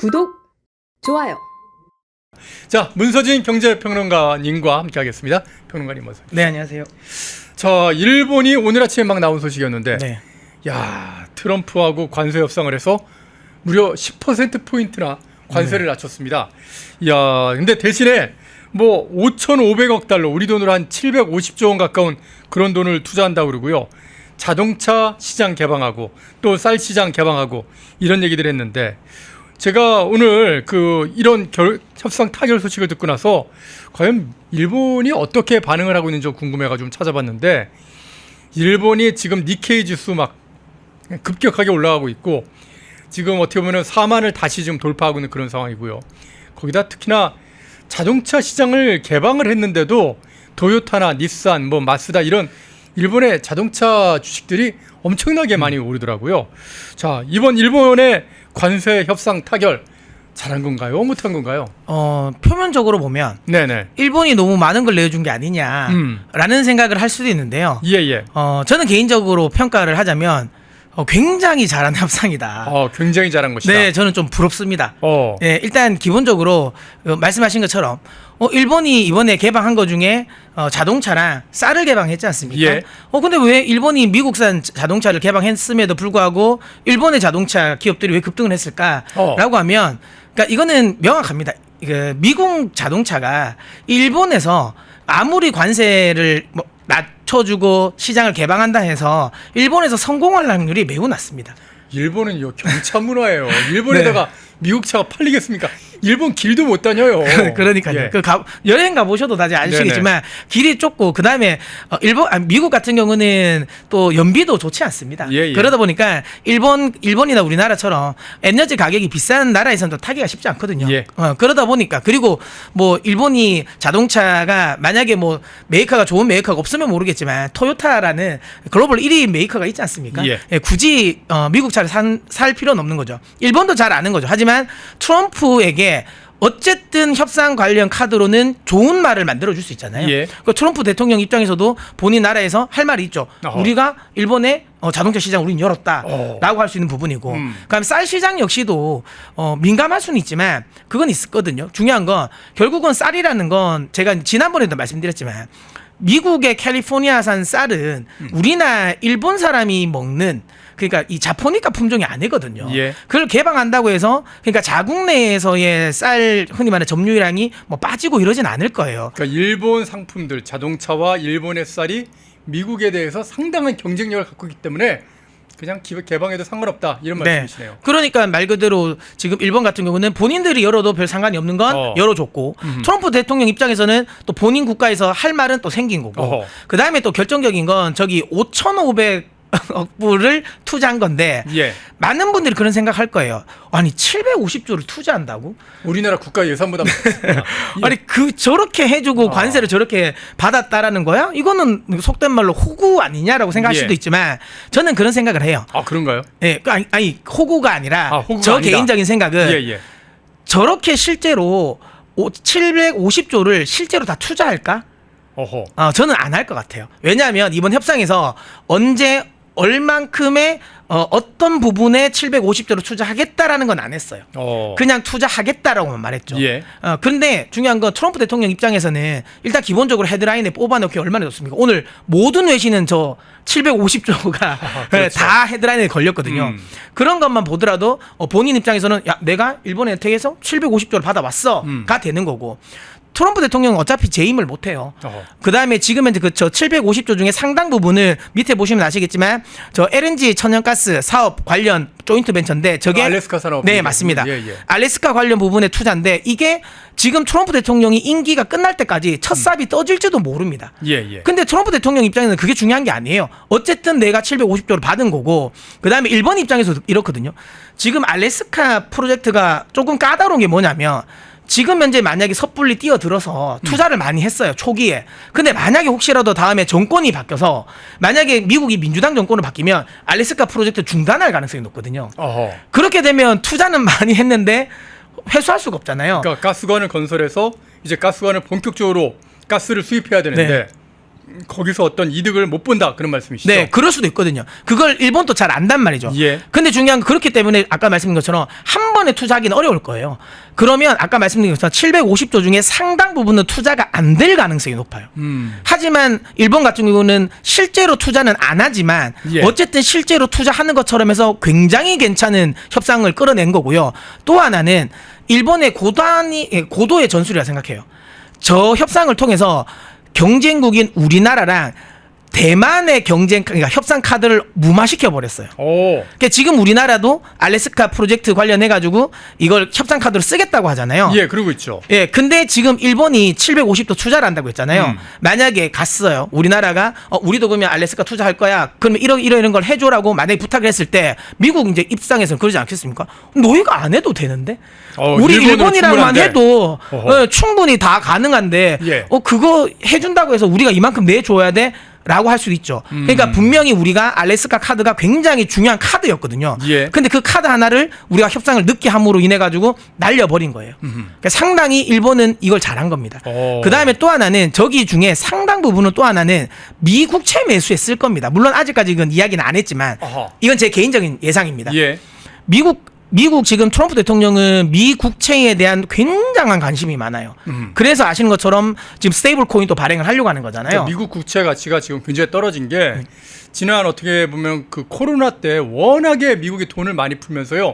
구독, 좋아요. 자, 문서진 경제평론가님과 함께하겠습니다. 평론가님 어서. 네, 안녕하세요. 자, 일본이 오늘 아침에 막 나온 소식이었는데, 네. 야, 트럼프하고 관세 협상을 해서 무려 10% 포인트나 관세를 낮췄습니다. 야, 근데 대신에 뭐 5,500억 달러, 우리 돈으로 한 750조 원 가까운 그런 돈을 투자한다고 그러고요. 자동차 시장 개방하고 또 쌀 시장 개방하고 이런 얘기들 했는데, 제가 오늘 이런 협상 타결 소식을 듣고 나서 과연 일본이 어떻게 반응을 하고 있는지 좀 궁금해가지고 좀 찾아봤는데, 일본이 지금 니케이 지수 막 급격하게 올라가고 있고, 지금 어떻게 보면 4만을 다시 좀 돌파하고 있는 그런 상황이고요. 거기다 특히나 자동차 시장을 개방을 했는데도 도요타나 닛산, 뭐 마쓰다 이런 일본의 자동차 주식들이 엄청나게 많이 오르더라고요. 자, 이번 일본의 관세 협상 타결 잘한 건가요? 못한 건가요? 표면적으로 보면 네네. 일본이 너무 많은 걸 내어준 게 아니냐라는 생각을 할 수도 있는데요. 예예. 저는 개인적으로 평가를 하자면 굉장히 잘한 협상이다. 굉장히 잘한 것이다. 네, 저는 좀 부럽습니다. 어. 네, 일단 기본적으로 말씀하신 것처럼 일본이 이번에 개방한 것 중에 자동차랑 쌀을 개방했지 않습니까? 예. 근데 왜 일본이 미국산 자동차를 개방했음에도 불구하고 일본의 자동차 기업들이 왜 급등을 했을까라고 하면, 그러니까 이거는 명확합니다. 미국 자동차가 일본에서 아무리 관세를 낮춰주고 시장을 개방한다 해서 일본에서 성공할 확률이 매우 낮습니다. 일본은요, 경차 문화예요. 일본에다가 네. 미국 차가 팔리겠습니까? 일본 길도 못 다녀요. 그러니까요. 예. 여행 가보셔도 다들 아시겠지만 길이 좁고, 그 다음에 미국 같은 경우는 또 연비도 좋지 않습니다. 예. 그러다 보니까 일본이나 우리나라처럼 에너지 가격이 비싼 나라에서는 또 타기가 쉽지 않거든요. 예. 그러다 보니까, 그리고 뭐 일본이 자동차가 만약에 뭐 메이커가 좋은 메이커가 없으면 모르겠지만 토요타라는 글로벌 1위 메이커가 있지 않습니까? 예. 굳이 미국 차를 살 필요는 없는 거죠. 일본도 잘 아는 거죠. 하지만 트럼프에게 어쨌든 협상 관련 카드로는 좋은 말을 만들어줄 수 있잖아요. 예. 트럼프 대통령 입장에서도 본인 나라에서 할 말이 있죠. 우리가 일본의 자동차 시장 우린 열었다라고 할 수 있는 부분이고, 그다음에 쌀 시장 역시도 민감할 수는 있지만 그건 있거든요. 중요한 건 결국은 쌀이라는 건 제가 지난번에도 말씀드렸지만 미국의 캘리포니아산 쌀은 우리나 일본 사람이 먹는, 그러니까 이 자포니카 품종이 아니거든요. 예. 그걸 개방한다고 해서 그러니까 자국 내에서의 쌀 흔히 말하는 점유량이 뭐 빠지고 이러진 않을 거예요. 그러니까 일본 상품들, 자동차와 일본의 쌀이 미국에 대해서 상당한 경쟁력을 갖고 있기 때문에 그냥 개방해도 상관없다, 이런 말씀이시네요. 그러니까 말 그대로 지금 일본 같은 경우는 본인들이 열어도 별 상관이 없는 건 열어줬고, 트럼프 대통령 입장에서는 또 본인 국가에서 할 말은 또 생긴 거고, 그 다음에 또 결정적인 건 저기 5,500억 불을 투자한 건데, 예. 많은 분들이 그런 생각할 거예요. 아니 750조를 투자한다고? 우리나라 국가 예산보다 많습니다. 아니 저렇게 해주고 관세를 저렇게 받았다라는 거야? 이거는 속된 말로 호구 아니냐라고 생각할 수도 있지만 저는 그런 생각을 해요. 그런가요? 예, 아니 호구가 아니라 호구가 저 아니다. 개인적인 생각은 예. 저렇게 실제로 750조를 실제로 다 투자할까? 저는 안 할 것 같아요. 왜냐하면 이번 협상에서 언제 얼만큼의 어떤 부분에 750조를 투자하겠다라는 건 안 했어요. 그냥 투자하겠다라고만 말했죠. 예. 그런데 중요한 건 트럼프 대통령 입장에서는 일단 기본적으로 헤드라인에 뽑아놓기 얼마나 좋습니까? 오늘 모든 외신은 저 750조가 그렇죠. 다 헤드라인에 걸렸거든요. 그런 것만 보더라도 본인 입장에서는 야, 내가 일본의 혜택에서 750조를 받아왔어가 되는 거고, 트럼프 대통령은 어차피 재임을 못해요. 그 다음에 지금 현재 저 750조 중에 상당 부분을 밑에 보시면 아시겠지만 저 LNG 천연가스 사업 관련 조인트 벤처인데 저게 알래스카 산업. 네, 맞습니다. 예. 알래스카 관련 부분의 투자인데 이게 지금 트럼프 대통령이 임기가 끝날 때까지 첫 삽이 떠질지도 모릅니다. 예. 근데 트럼프 대통령 입장에서는 그게 중요한 게 아니에요. 어쨌든 내가 750조를 받은 거고, 그 다음에 일본 입장에서도 이렇거든요. 지금 알래스카 프로젝트가 조금 까다로운 게 뭐냐면, 지금 현재 만약에 섣불리 뛰어들어서 투자를 많이 했어요, 초기에. 근데 만약에 혹시라도 다음에 정권이 바뀌어서 만약에 미국이 민주당 정권으로 바뀌면 알래스카 프로젝트 중단할 가능성이 높거든요. 그렇게 되면 투자는 많이 했는데 회수할 수가 없잖아요. 그러니까 가스관을 건설해서 이제 가스관을 본격적으로 가스를 수입해야 되는데 거기서 어떤 이득을 못 본다 그런 말씀이시죠? 네, 그럴 수도 있거든요. 그걸 일본도 잘 안단 말이죠. 예. 근데 중요한 건 그렇기 때문에 아까 말씀드린 것처럼 한 번에 투자하기는 어려울 거예요. 그러면 아까 말씀드린 것처럼 750조 중에 상당 부분은 투자가 안 될 가능성이 높아요. 하지만 일본 같은 경우는 실제로 투자는 안 하지만 예. 어쨌든 실제로 투자하는 것처럼 해서 굉장히 괜찮은 협상을 끌어낸 거고요. 또 하나는 일본의 고도의 전술이라 생각해요. 저 협상을 통해서 경쟁국인 우리나라랑 대만의 그러니까 협상 카드를 무마시켜 버렸어요. 오. 그러니까 지금 우리나라도 알래스카 프로젝트 관련해 가지고 이걸 협상 카드로 쓰겠다고 하잖아요. 예, 그러고 있죠. 예, 근데 지금 일본이 750도 투자를 한다고 했잖아요. 만약에 갔어요. 우리나라가 우리도 그러면 알래스카 투자할 거야. 그러면 이런 걸 해줘라고 만약에 부탁을 했을 때 미국 이제 입장에서는 그러지 않겠습니까? 너희가 안 해도 되는데. 우리 일본이랑만 해도 충분히 다 가능한데 예. 그거 해준다고 해서 우리가 이만큼 내줘야 돼? 라고 할 수도 있죠. 그러니까 분명히 우리가 알래스카 카드가 굉장히 중요한 카드였거든요. 예. 근데 그 카드 하나를 우리가 협상을 늦게 함으로 인해 가지고 날려버린 거예요. 그러니까 상당히 일본은 이걸 잘한 겁니다. 그 다음에 또 하나는 저기 중에 상당 부분은 또 하나는 미국채 매수에 쓸 겁니다. 물론 아직까지 이건 이야기는 안 했지만 어허. 이건 제 개인적인 예상입니다. 예. 미국 지금 트럼프 대통령은 미 국채에 대한 굉장한 관심이 많아요. 그래서 아시는 것처럼 지금 스테이블 코인도 발행을 하려고 하는 거잖아요. 그러니까 미국 국채 가치가 지금 굉장히 떨어진 게 지난 어떻게 보면 그 코로나 때 워낙에 미국이 돈을 많이 풀면서요.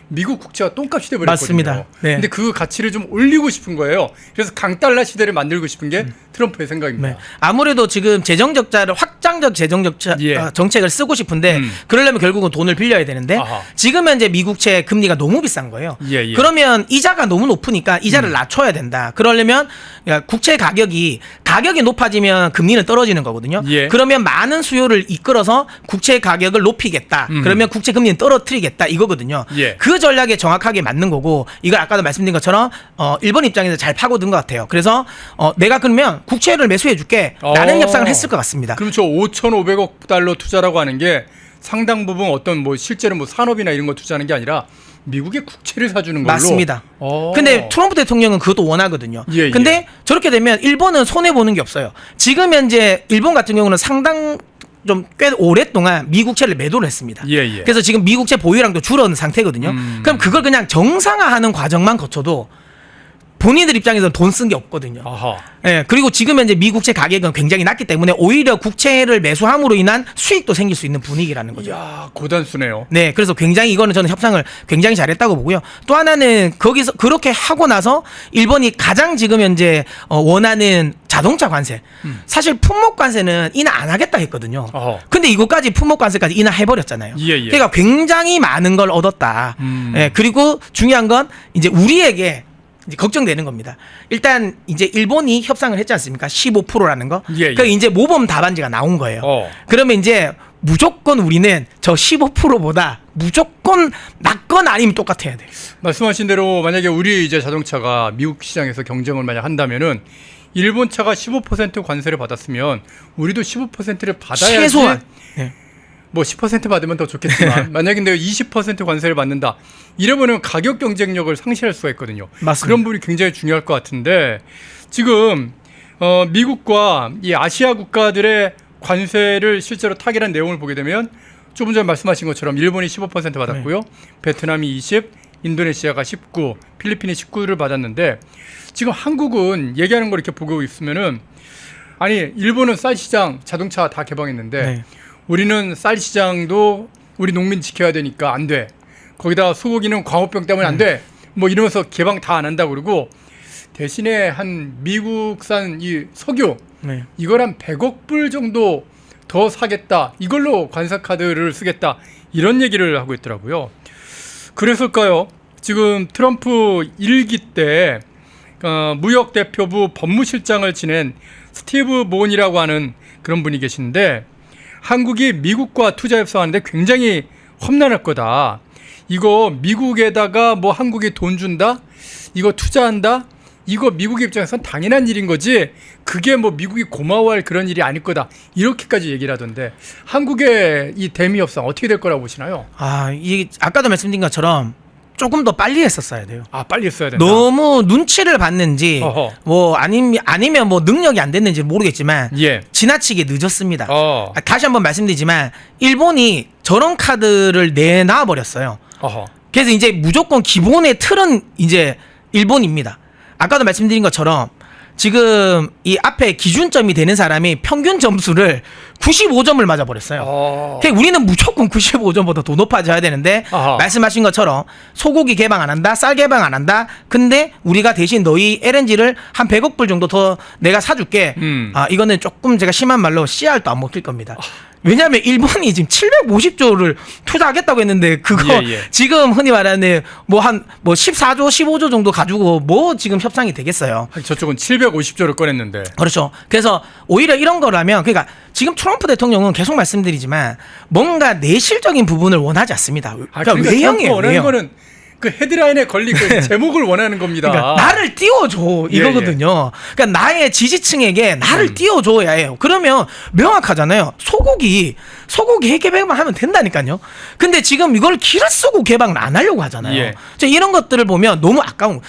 미국 국채가 똥값이 돼버렸거든요. 맞습니다. 네. 근데 그 가치를 좀 올리고 싶은 거예요. 그래서 강달러 시대를 만들고 싶은 게 트럼프의 생각입니다. 네. 아무래도 지금 재정적자를 확장적 재정적자 예. 정책을 쓰고 싶은데 그러려면 결국은 돈을 빌려야 되는데 아하. 지금 현재 미국채 금리가 너무 비싼 거예요. 예, 예. 그러면 이자가 너무 높으니까 이자를 낮춰야 된다. 그러려면 국채 가격이 높아지면 금리는 떨어지는 거거든요. 예. 그러면 많은 수요를 이끌어서 국채 가격을 높이겠다. 그러면 국채 금리는 떨어뜨리겠다 이거거든요. 예. 그 전략에 정확하게 맞는 거고 이걸 아까도 말씀드린 것처럼 일본 입장에서 잘 파고든 것 같아요. 그래서 내가 그러면 국채를 매수해줄게 라는 협상을 했을 것 같습니다. 그럼 저 5,500억 달러 투자라고 하는 게 상당 부분 어떤 뭐 실제로 뭐 산업이나 이런 거 투자하는 게 아니라 미국의 국채를 사주는 걸로. 맞습니다. 근데 트럼프 대통령은 그것도 원하거든요. 예, 근데 예. 저렇게 되면 일본은 손해보는 게 없어요. 지금 현재 일본 같은 경우는 상당 좀 꽤 오랫동안 미국채를 매도를 했습니다. 예, 예. 그래서 지금 미국채 보유량도 줄어든 상태거든요. 그럼 그걸 그냥 정상화하는 과정만 거쳐도 본인들 입장에서는 돈 쓴 게 없거든요. 아하. 예, 그리고 지금 현재 미국채 가격은 굉장히 낮기 때문에 오히려 국채를 매수함으로 인한 수익도 생길 수 있는 분위기라는 거죠. 이야, 고단수네요. 네, 그래서 굉장히 이거는 저는 협상을 굉장히 잘했다고 보고요. 또 하나는 거기서 그렇게 하고 나서 일본이 가장 지금 현재 원하는 자동차 관세. 사실 품목 관세는 인하 안 하겠다 했거든요. 어허. 근데 이것까지 품목 관세까지 인하해버렸잖아요. 예, 예. 그러니까 굉장히 많은 걸 얻었다. 예, 그리고 중요한 건 이제 우리에게 이제 걱정되는 겁니다. 일단 이제 일본이 협상을 했지 않습니까? 15%라는 거. 예, 예. 그 이제 모범 답안지가 나온 거예요. 그러면 이제 무조건 우리는 저 15%보다 무조건 낮건 아니면 똑같아야 돼. 말씀하신 대로 만약에 우리 이제 자동차가 미국 시장에서 경쟁을 만약 한다면은 일본 차가 15% 관세를 받았으면 우리도 15%를 받아야지. 최소한. 네. 뭐 10% 받으면 더 좋겠지만 만약에 내가 20% 관세를 받는다. 이러면은 가격 경쟁력을 상실할 수가 있거든요. 맞습니다. 그런 부분이 굉장히 중요할 것 같은데 지금 미국과 이 아시아 국가들의 관세를 실제로 타결한 내용을 보게 되면 조금 전에 말씀하신 것처럼 일본이 15% 받았고요. 베트남이 20, 인도네시아가 19, 필리핀이 19를 받았는데 지금 한국은 얘기하는 걸 이렇게 보고 있으면은 아니 일본은 쌀 시장 자동차 다 개방했는데 네. 우리는 쌀 시장도 우리 농민 지켜야 되니까 안 돼. 거기다 소고기는 광우병 때문에 안 돼. 뭐 이러면서 개방 다 안 한다고 그러고 대신에 한 미국산 이 석유 네. 이걸 한 100억 불 정도 더 사겠다. 이걸로 관세 카드를 쓰겠다. 이런 얘기를 하고 있더라고요. 그랬을까요? 지금 트럼프 1기 때 무역 대표부 법무실장을 지낸 스티브 모건이라고 하는 그런 분이 계신데 한국이 미국과 투자 협상하는데 굉장히 험난할 거다. 이거 미국에다가 뭐 한국이 돈 준다? 이거 투자한다? 이거 미국 입장에서는 당연한 일인 거지 그게 뭐 미국이 고마워할 그런 일이 아닐 거다. 이렇게까지 얘기를 하던데 한국의 이 대미 협상 어떻게 될 거라고 보시나요? 이 아까도 말씀드린 것처럼 조금 더 빨리 했었어야 돼요. 아, 빨리 했어야 된다. 너무 눈치를 봤는지 어허. 뭐 아니면 뭐 능력이 안 됐는지 모르겠지만 예. 지나치게 늦었습니다. 어. 다시 한번 말씀드리지만 일본이 저런 카드를 내놔 버렸어요. 어허. 그래서 이제 무조건 기본의 틀은 이제 일본입니다. 아까도 말씀드린 것처럼 지금 이 앞에 기준점이 되는 사람이 평균 점수를 95점을 맞아버렸어요. 그러니까 우리는 무조건 95점보다 더 높아져야 되는데 아하. 말씀하신 것처럼 소고기 개방 안 한다, 쌀 개방 안 한다. 근데 우리가 대신 너희 LNG를 한 100억 불 정도 더 내가 사줄게. 아, 이거는 조금 제가 심한 말로 씨알도 안 먹힐 겁니다. 왜냐하면 일본이 지금 750조를 투자하겠다고 했는데 그거 예. 지금 흔히 말하는 뭐 14조, 15조 정도 가지고 뭐 지금 협상이 되겠어요. 저쪽은 750조를 꺼냈는데. 그렇죠. 그래서 오히려 이런 거라면 그러니까 지금 트럼프 대통령은 계속 말씀드리지만 뭔가 내실적인 부분을 원하지 않습니다. 그러니까 외형이에요. 원하는 외형. 거는 그 헤드라인에 걸린 그 제목을 원하는 겁니다. 그러니까 나를 띄워줘 이거거든요. 그러니까 나의 지지층에게 나를 띄워줘야 해요. 그러면 명확하잖아요. 소고기 개방만 하면 된다니까요. 근데 지금 이걸 기를 쓰고 개방을 안 하려고 하잖아요. 예. 이런 것들을 보면 너무 아까운.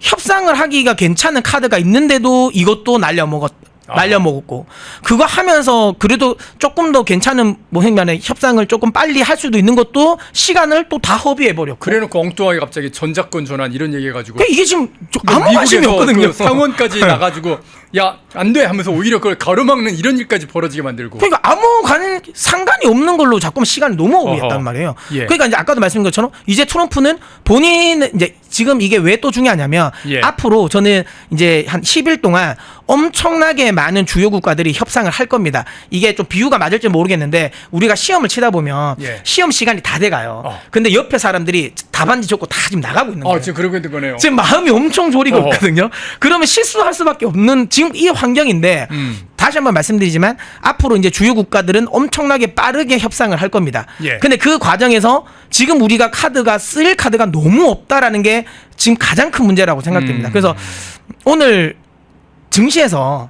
협상을 하기가 괜찮은 카드가 있는데도 이것도 날려먹었고 그거 하면서 그래도 조금 더 괜찮은 뭐 행면에 협상을 조금 빨리 할 수도 있는 것도 시간을 또 다 허비해버렸고 그래놓고 엉뚱하게 갑자기 전작권 전환 이런 얘기해가지고 이게 지금 아무 관심이 없거든요. 그 상원까지 나가지고 야, 안 돼 하면서 오히려 그걸 가로막는 이런 일까지 벌어지게 만들고. 그러니까 아무 상관이 없는 걸로 자꾸 시간을 너무 오버했단 말이에요. 예. 그러니까 이제 아까도 말씀드린 것처럼 이제 트럼프는 본인 이제 지금 이게 왜 또 중요하냐면 예. 앞으로 저는 이제 한 10일 동안 엄청나게 많은 주요 국가들이 협상을 할 겁니다. 이게 좀 비유가 맞을지 모르겠는데 우리가 시험을 치다 보면 예. 시험 시간이 다 돼가요. 근데 옆에 사람들이 답안지 적고 다 지금 나가고 있는 거예요. 지금 그러고 있는 거네요. 지금 마음이 엄청 졸이고 있거든요. 그러면 실수할 수밖에 없는 지금 이 환경인데 다시 한번 말씀드리지만 앞으로 이제 주요 국가들은 엄청나게 빠르게 협상을 할 겁니다. 예. 근데 그 과정에서 지금 우리가 쓸 카드가 너무 없다라는 게 지금 가장 큰 문제라고 생각됩니다. 그래서 오늘 증시에서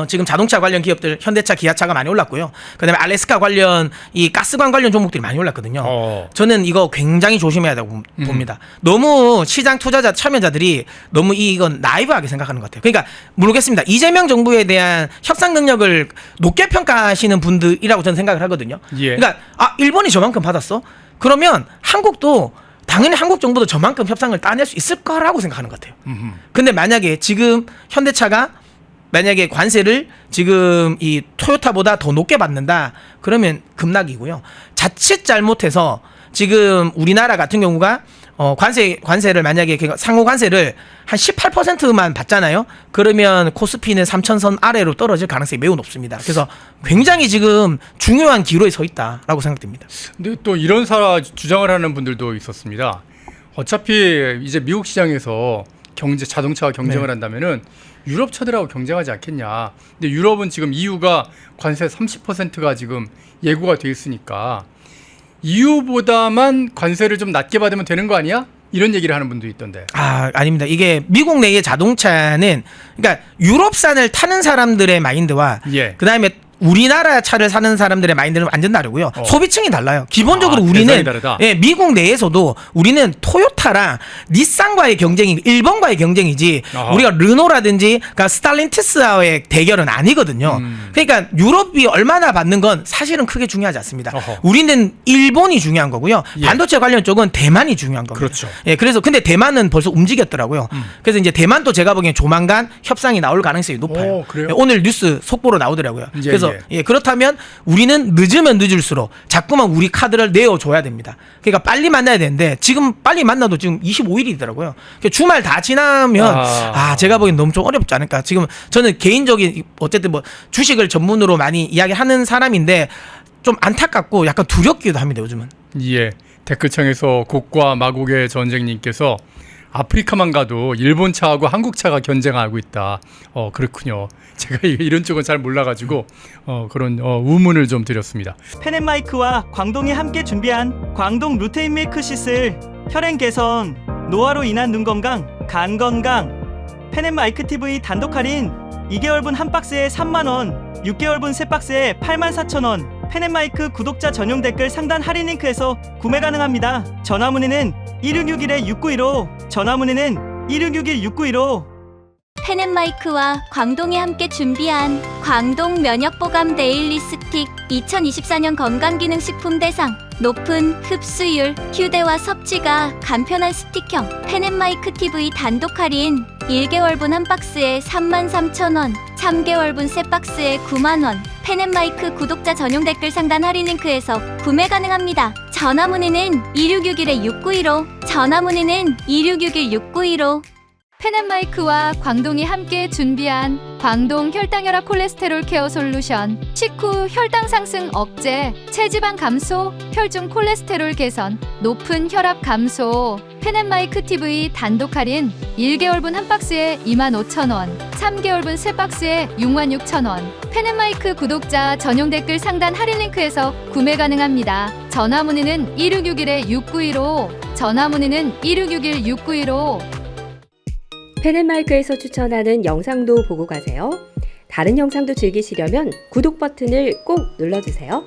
지금 자동차 관련 기업들 현대차, 기아차가 많이 올랐고요. 그다음에 알래스카 관련 이 가스관 관련 종목들이 많이 올랐거든요. 저는 이거 굉장히 조심해야 되고 봅니다. 너무 시장 투자자 참여자들이 너무 이건 나이브하게 생각하는 것 같아요. 그러니까 모르겠습니다. 이재명 정부에 대한 협상 능력을 높게 평가하시는 분들이라고 저는 생각을 하거든요. 예. 그러니까 일본이 저만큼 받았어? 그러면 한국도 당연히 한국 정부도 저만큼 협상을 따낼 수 있을 거라고 생각하는 것 같아요. 근데 만약에 지금 현대차가 만약에 관세를 지금 이 토요타보다 더 높게 받는다 그러면 급락이고요. 자칫 잘못해서 지금 우리나라 같은 경우가 관세를 만약에 상호 관세를 한 18%만 받잖아요. 그러면 코스피는 3,000선 아래로 떨어질 가능성이 매우 높습니다. 그래서 굉장히 지금 중요한 기로에 서 있다라고 생각됩니다. 근데 또 이런 주장을 하는 분들도 있었습니다. 어차피 이제 미국 시장에서 자동차와 경쟁을 한다면은 유럽 차들하고 경쟁하지 않겠냐. 근데 유럽은 지금 EU가 관세 30%가 지금 예고가 돼 있으니까 EU보다만 관세를 좀 낮게 받으면 되는 거 아니야? 이런 얘기를 하는 분도 있던데. 아닙니다. 이게 미국 내의 자동차는 그러니까 유럽산을 타는 사람들의 마인드와 예. 그다음에 우리나라 차를 사는 사람들의 마인드는 완전 다르고요. 소비층이 달라요. 기본적으로 우리는 미국 내에서도 우리는 토요타랑 닛산과의 경쟁이 일본과의 경쟁이지 우리가 르노라든지 그러니까 스탈린티스와의 대결은 아니거든요. 그러니까 유럽이 얼마나 받는 건 사실은 크게 중요하지 않습니다. 우리는 일본이 중요한 거고요. 예. 반도체 관련 쪽은 대만이 중요한 겁니다. 그렇죠. 예, 그래서 근데 대만은 벌써 움직였더라고요. 그래서 이제 대만도 제가 보기엔 조만간 협상이 나올 가능성이 높아요. 그래요? 예, 오늘 뉴스 속보로 나오더라고요. 예, 그래서 그렇다면 우리는 늦으면 늦을수록 자꾸만 우리 카드를 내어줘야 됩니다. 그러니까 빨리 만나야 되는데 지금 빨리 만나도 지금 25일이더라고요. 그러니까 주말 다 지나면 제가 보기엔 너무 좀 어렵지 않을까. 지금 저는 개인적인 어쨌든 뭐 주식을 전문으로 많이 이야기하는 사람인데 좀 안타깝고 약간 두렵기도 합니다. 요즘은. 예. 댓글창에서 곡과 마곡의 전쟁님께서 아프리카만 가도 일본 차하고 한국 차가 경쟁하고 있다. 그렇군요. 제가 이런 쪽은 잘 몰라가지고 그런 우문을 좀 드렸습니다. 펜앤마이크와 광동이 함께 준비한 광동 루테인 밀크시슬 혈행 개선, 노화로 인한 눈 건강, 간 건강. 펜앤마이크 TV 단독 할인 2개월분 한 박스에 3만원, 6개월분 3박스에 84,000원. 펜앤마이크 구독자 전용 댓글 상단 할인 링크에서 구매 가능합니다. 전화 문의는 1661-6915, 전화 문의는 1661-6915. 펜앤마이크와 광동이 함께 준비한 광동 면역보감 데일리 스틱 2024년 건강기능식품 대상 높은 흡수율, 휴대와 섭취가 간편한 스틱형 펜앤마이크 TV 단독 할인 1개월분 한 박스에 33,000원, 3개월분 세 박스에 9만원, 펜앤마이크 구독자 전용 댓글 상단 할인 링크에서 구매 가능합니다. 전화 문의는 2661-6915, 전화 문의는 2661-6915. 펜앤마이크와 광동이 함께 준비한 광동 혈당혈압 콜레스테롤 케어 솔루션 식후 혈당 상승 억제, 체지방 감소, 혈중 콜레스테롤 개선, 높은 혈압 감소. 펜앤마이크 TV 단독 할인 1개월분 한 박스에 25,000원, 3개월분 세 박스에 66,000원. 펜앤마이크 구독자 전용 댓글 상단 할인 링크에서 구매 가능합니다. 전화 문의는 1661-6915, 전화 문의는 1661-6915. 펜앤마이크에서 추천하는 영상도 보고 가세요. 다른 영상도 즐기시려면 구독 버튼을 꼭 눌러주세요.